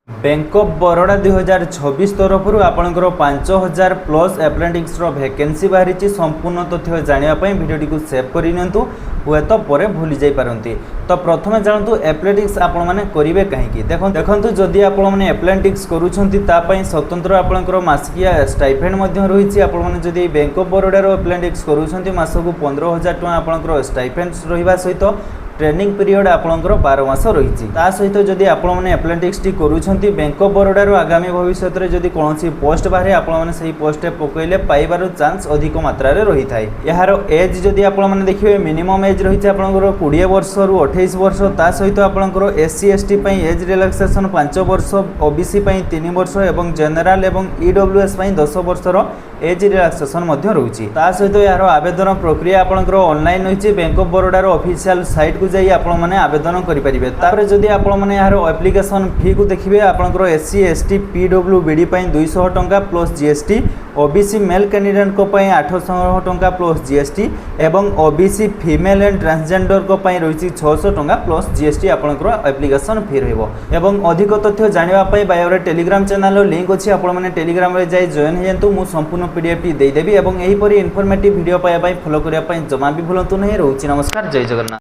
Bank of Baroda 2026 तरफ आपंकर 5000 plus एप्रेंटिक्स vacancy बाहरी संपूर्ण तथ्य जानापी भिडियोटी को सेव करनी हुए तो पर भूली जापारती। तो प्रथम जानतु एप्रेंटिक्स आपण मैंने करेंगे कहीं देखो जदि आपने एप्रेंटिक्स करूँ स्वतंत्र आपंकर मासिकिया स्टाइपेंड रही आपड़ी बैंक ऑफ बरोडार एप्रेंटिक्स करूँ मासक 15,000 टଙ୍କା आपंकर स्टाइपेंड रहा सहित ट्रेनिंग पीरियड आपंकर 12 मास रही सहित जदि आपने एप्रेंटिक्स टी करूँ बैंक ऑफ बरोडार आगामी भविष्य में जदि कौन पोस्ट बाहर आपने पोस्ट पकईले पाइबार चांस अधिक मात्रा रही है। यार एज जदि आपने देखिए मिनिमम एज रही है आपंकर 20 वर्ष रु 28 वर्ष ता सहित आपंकर SC ST एज रिलैक्सेशन 5 वर्ष OBC 3 वर्ष और जनरल और EWS 10 वर्षर एज रिलैक्सेशन रही सहित यार आवेदन प्रक्रिया आपंकर ऑनलाइन रही बैंक ऑफ बरोडार ऑफिशियल साइट को जाई आपण माने आवेदन करि परिबे। तापर जदि आपण माने यार एप्लिकेशन फी को देखिबे आपनकर SC ST PWBD पई 200 टंका plus GST OBC male candidate को पई 800 टंका प्लस GST एवं OBC फीमेल एंड ट्रांसजेंडर को पई रही 600 टंका प्लस GST आपनकर एप्लिकेशन फी रहइबो। एवं अधिक तथ्य जानिबा पई बायोरे टेलीग्राम चैनल लिंक अछि आपण माने टेलीग्राम रे जाई जॉइन हेयंतु मु संपूर्ण PDF टी देई देबी एवं एही परी इन्फॉर्मेटिव वीडियो पाया पई फॉलो करिया पई जमा भी भूलंतु नहीं। रहउछि नमस्कार, जय जगन्नाथ।